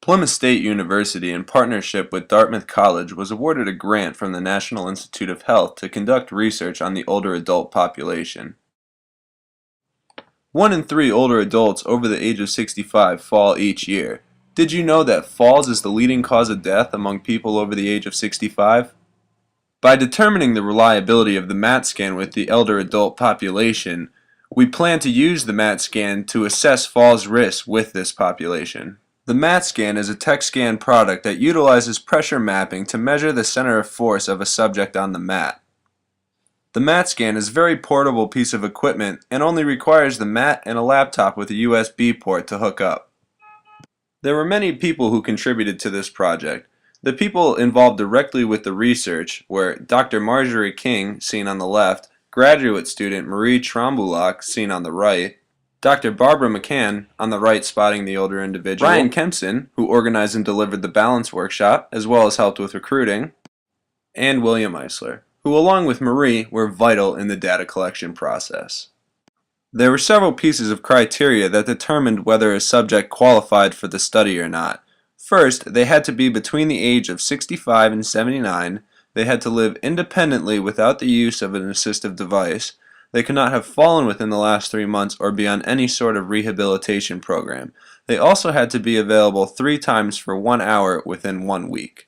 Plymouth State University, in partnership with Dartmouth College, was awarded a grant from the National Institute of Health to conduct research on the older adult population. 1 in 3 older adults over the age of 65 fall each year. Did you know that falls is the leading cause of death among people over the age of 65? By determining the reliability of the MAT scan with the elder adult population, we plan to use the MAT scan to assess falls risk with this population. The MAT scan is a tech scan product that utilizes pressure mapping to measure the center of force of a subject on the mat. The MAT scan is a very portable piece of equipment and only requires the mat and a laptop with a USB port to hook up. There were many people who contributed to this project. The people involved directly with the research were Dr. Marjorie King, seen on the left, graduate student Marie Tromboulak, seen on the right, Dr. Barbara McCann, on the right spotting the older individual, Ryan Kempson, who organized and delivered the balance workshop, as well as helped with recruiting, and William Eisler, who along with Marie were vital in the data collection process. There were several pieces of criteria that determined whether a subject qualified for the study or not. First, they had to be between the age of 65 and 79, they had to live independently without the use of an assistive device, they could not have fallen within the last 3 months or be on any sort of rehabilitation program. They also had to be available 3 times for 1 hour within 1 week.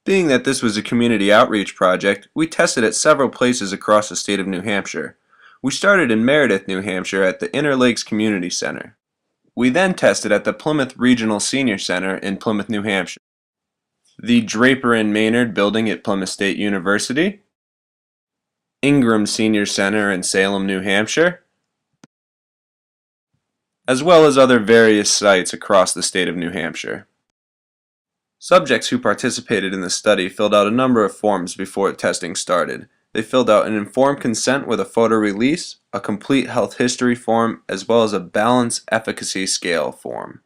Being that this was a community outreach project, we tested at several places across the state of New Hampshire. We started in Meredith, New Hampshire at the Inner Lakes Community Center. We then tested at the Plymouth Regional Senior Center in Plymouth, New Hampshire, the Draper and Maynard building at Plymouth State University, INBRE Senior Center in Salem, New Hampshire, as well as other various sites across the state of New Hampshire. Subjects who participated in the study filled out a number of forms before testing started. They filled out an informed consent with a photo release, a complete health history form, as well as a balance efficacy scale form.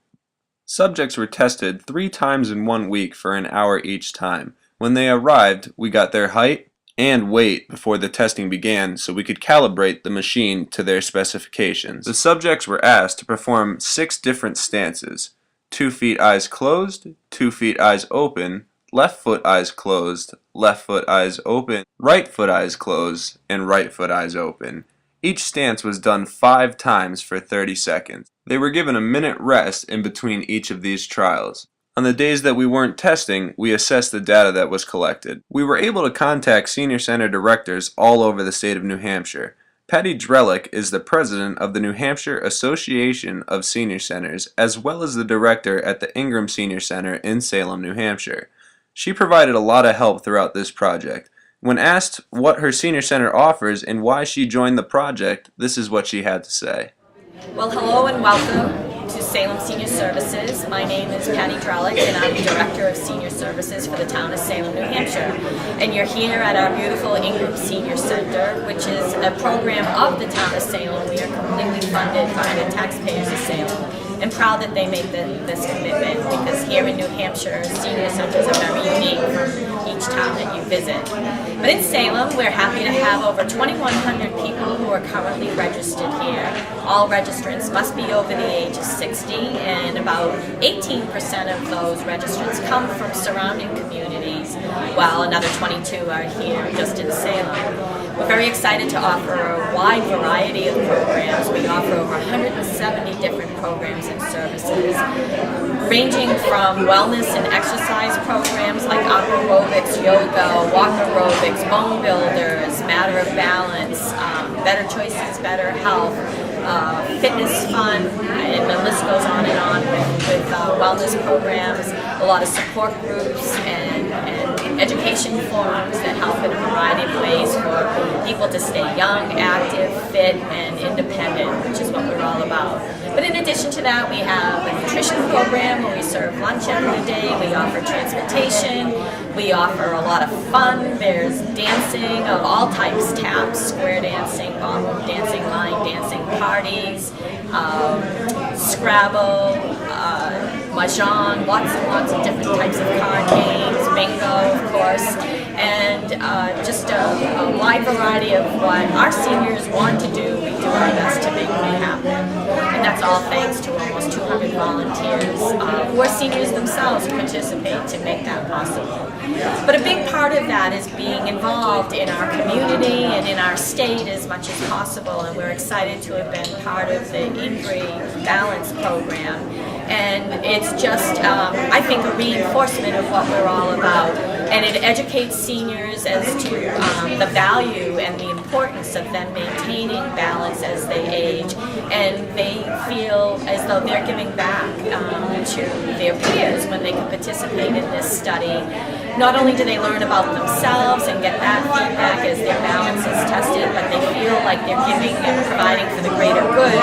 Subjects were tested 3 times in 1 week for an hour each time. When they arrived, we got their height and weight before the testing began so we could calibrate the machine to their specifications. The subjects were asked to perform 6 different stances: 2 feet eyes closed, 2 feet eyes open, left foot eyes closed, left foot eyes open, right foot eyes closed, and right foot eyes open. Each stance was done 5 times for 30 seconds. They were given a minute rest in between each of these trials. On the days that we weren't testing, we assessed the data that was collected. We were able to contact senior center directors all over the state of New Hampshire. Patty Drellick is the president of the New Hampshire Association of Senior Centers, as well as the director at the INBRE Senior Center in Salem, New Hampshire. She provided a lot of help throughout this project. When asked what her senior center offers and why she joined the project, this is what she had to say. Well, hello and welcome to Salem Senior Services. My name is Patty Drellick and I'm the Director of Senior Services for the town of Salem, New Hampshire. And you're here at our beautiful INBRE Senior Center, which is a program of the town of Salem. We are completely funded by the taxpayers of Salem. And proud that they make this commitment, because here in New Hampshire, senior centers are very unique from each town that you visit. But in Salem, we're happy to have over 2,100 people who are currently registered here. All registrants must be over the age of 60, and about 18% of those registrants come from surrounding communities, while another 22 are here just in Salem. We're very excited to offer a wide variety of programs. We offer over 170 different programs and services, ranging from wellness and exercise programs like aqua aerobics, yoga, walk aerobics, bone builders, matter of balance, better choices, better health, fitness fun, and the list goes on and on with wellness programs, a lot of support groups and education forums that help in a variety of ways for people to stay young, active, fit, and independent, which is what we're all about. But in addition to that, we have a nutrition program where we serve lunch every day. We offer transportation. We offer a lot of fun. There's dancing of all types: taps, square dancing, ballroom dancing, line dancing, parties, Scrabble, mahjong, lots and lots of different types of card games, bingo, of course, and just a wide variety of what our seniors want to do. We do our best to make it happen. And that's all thanks to almost 200 volunteers who are seniors themselves who participate to make that possible. But a big part of that is being involved in our community and in our state as much as possible, and we're excited to have been part of the INBRE Balance program. And it's just, I think, a reinforcement of what we're all about. And it educates seniors as to the value and the importance of them maintaining balance as they age. And they feel as though they're giving back to their peers when they can participate in this study. Not only do they learn about themselves and get that feedback as their balance is tested, but they feel like they're giving and providing for the greater good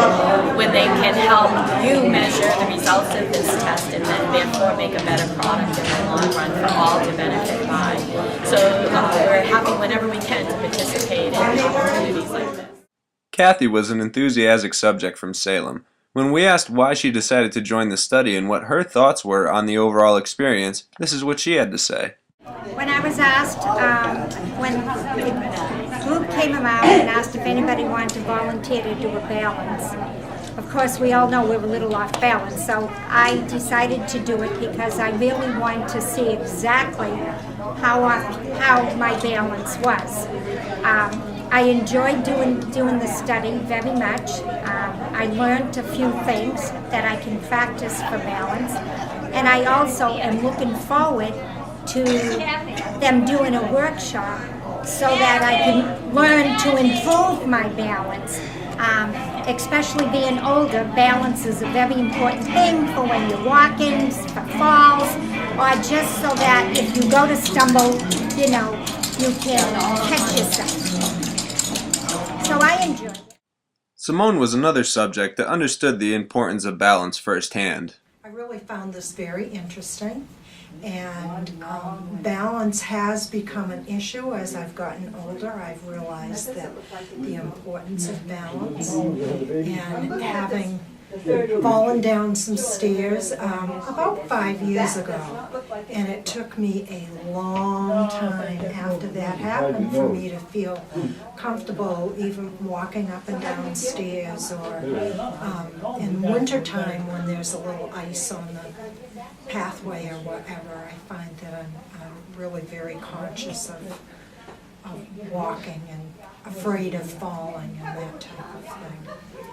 when they can help you measure the results of this test and then therefore make a better product in the long run for all to benefit by. So we're happy whenever we can to participate in opportunities like this. Kathy was an enthusiastic subject from Salem. When we asked why she decided to join the study and what her thoughts were on the overall experience, this is what she had to say. When I was asked, when the group came around and asked if anybody wanted to volunteer to do a balance, of course we all know we're a little off balance, so I decided to do it because I really wanted to see exactly how my balance was. I enjoyed doing the study very much. I learned a few things that I can practice for balance, and I also am looking forward to them doing a workshop so that I can learn to improve my balance. Especially being older, balance is a very important thing for when you're walking, for falls, or just so that if you go to stumble, you know, you can catch yourself. So I enjoyed it. Simone was another subject that understood the importance of balance firsthand. I really found this very interesting, and balance has become an issue as I've gotten older. I've realized that the importance of balance, and having fallen down some stairs about 5 years ago, and it took me a long time after that happened for me to feel comfortable even walking up and down stairs, or in wintertime when there's a little ice on the pathway or whatever. I find that I'm really very conscious of walking and afraid of falling and that type of thing.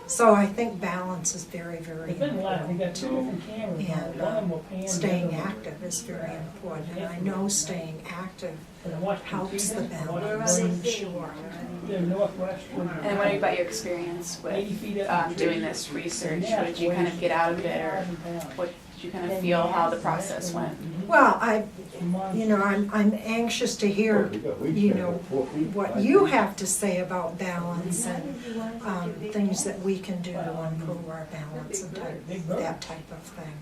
So I think balance is very, very important, and staying active is very important. And I know staying active helps the balance, I'm sure. And what about your experience with doing this research? What did you kind of get out of it, or what did you kind of feel how the process went? Well, I'm anxious to hear, what you have to say about balance and things that we can do to improve our balance and that type of thing.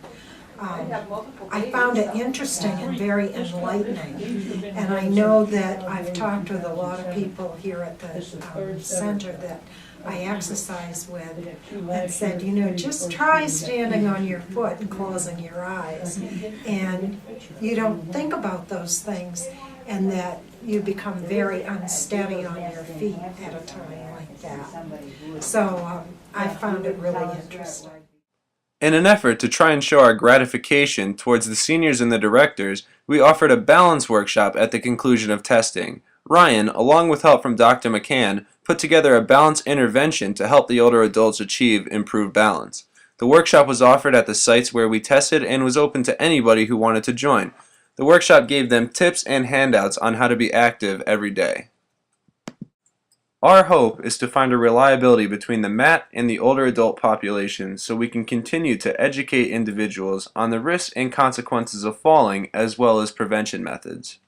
I found it interesting and very enlightening, and I know that I've talked with a lot of people here at the center that I exercise with, and said, just try standing on your foot and closing your eyes, and you don't think about those things, and that you become very unsteady on your feet at a time like that. So I found it really interesting. In an effort to try and show our gratification towards the seniors and the directors, we offered a balance workshop at the conclusion of testing. Ryan, along with help from Dr. McCann, put together a balance intervention to help the older adults achieve improved balance. The workshop was offered at the sites where we tested and was open to anybody who wanted to join. The workshop gave them tips and handouts on how to be active every day. Our hope is to find a reliability between the MAT and the older adult population so we can continue to educate individuals on the risks and consequences of falling as well as prevention methods.